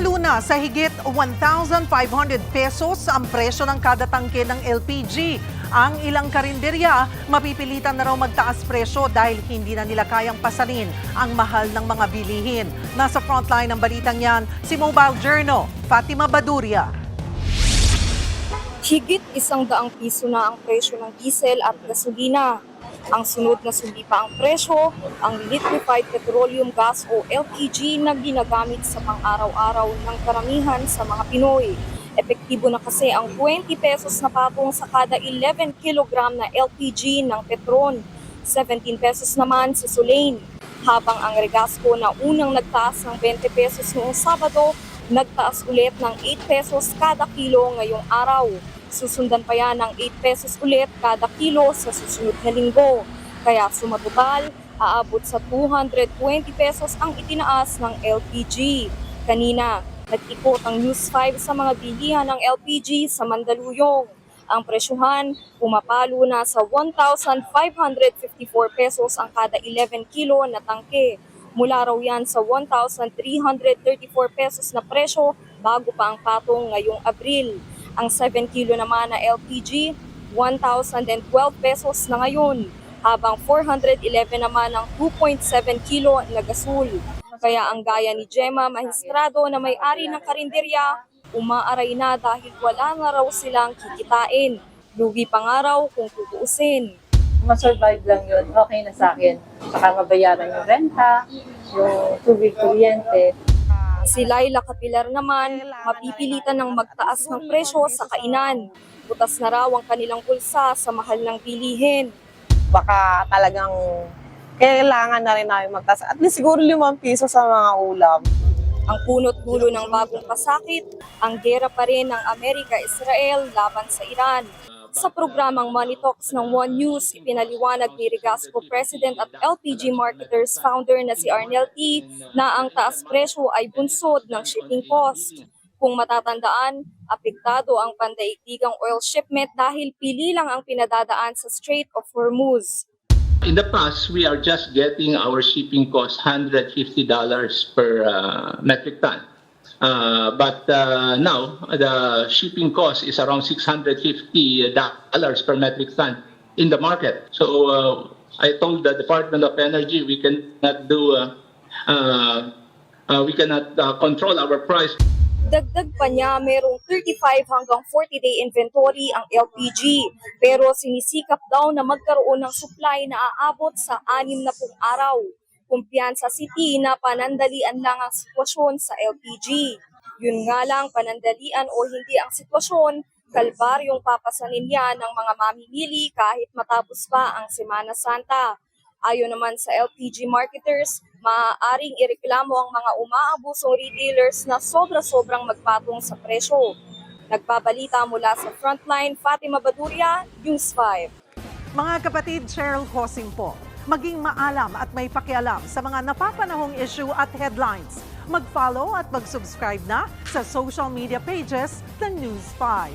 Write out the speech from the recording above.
Pumalo na sa higit 1,500 pesos ang presyo ng kada tangke ng LPG. Ang ilang karinderya, mapipilitan na raw magtaas presyo dahil hindi na nila kayang pasanin ang mahal ng mga bilihin. Nasa frontline ng balitang yan, si Mobile Journal, Fatima Baduria. Higit 100 piso na ang presyo ng diesel at gasolina. Ang sunod na sundi pa ang presyo, ang liquefied petroleum gas o LPG na ginagamit sa pang-araw-araw ng karamihan sa mga Pinoy. Epektibo na kasi ang 20 pesos na patong sa kada 11 kilogram na LPG ng Petron. 17 pesos naman sa Solane. Habang ang Regasco na unang nagtaas ng 20 pesos noong Sabado, nagtaas ulit ng 8 pesos kada kilo ngayong araw. Susundan pa yan ng 8 pesos ulit kada kilo sa susunod na linggo. Kaya sumatotal, aabot sa 220 pesos ang itinaas ng LPG. Kanina, nag-ikot ang News 5 sa mga bilihan ng LPG sa Mandaluyong. Ang presyuhan, pumapalo na sa 1,554 pesos ang kada 11 kilo na tangke. Mula raw yan sa 1,334 pesos na presyo bago pa ang patong ngayong Abril. Ang 7 kilo naman na LPG, 1,012 pesos na ngayon, habang 411 naman ang 2.7 kilo na gasol. Kaya ang gaya ni Gemma Magistrado na may-ari ng karinderya, umaaray na dahil wala na raw silang kikitain. Lugi pa nga raw kung tutuusin. Ma-survive lang yun, okay na sa akin. Saka mabayaran yung renta, yung tubig, kuryente. Si Laila Capilar naman, mapipilitan ng magtaas ng presyo sa kainan. Butas na raw ang kanilang bulsa sa mahal ng bilihin. Baka talagang kailangan na rin namin magtaas. At least siguro 5 piso sa mga ulam. Ang punot dulo ng bagong pasakit, ang gera pa rin ng Amerika-Israel laban sa Iran. Sa programang Money Talks ng One News, ipinaliwanag ni Regasco President at LPG Marketers founder na si Arnel T. na ang taas presyo ay bunsod ng shipping cost. Kung matatandaan, apektado ang pandaigdigang oil shipment dahil pili lang ang pinadadaan sa Strait of Hormuz. In the past, we are just getting our shipping cost $150 per metric ton. But now, the shipping cost is around $650 per metric ton in the market. So I told the Department of Energy we cannot control our price. Dagdag pa niya, merong 35 hanggang 40-day inventory ang LPG. Pero sinisikap daw na magkaroon ng supply na aabot sa 60 araw. Kumpiyansa City na panandalian lang ang sitwasyon sa LPG. Yun nga lang, panandalian o hindi ang sitwasyon, kalbaryong papasanin niya ng mga mamimili kahit matapos pa ang Semana Santa. Ayon naman sa LPG marketers, maaaring ireklamo ang mga umaabusong retailers na sobra-sobrang magpatong sa presyo. Nagbabalita mula sa Frontline, Fatima Baduria, News 5. Mga kapatid, Cheryl Hosing po. Maging maalam at may pakialam sa mga napapanahong issue at headlines. Mag-follow at mag-subscribe na sa social media pages ng News 5.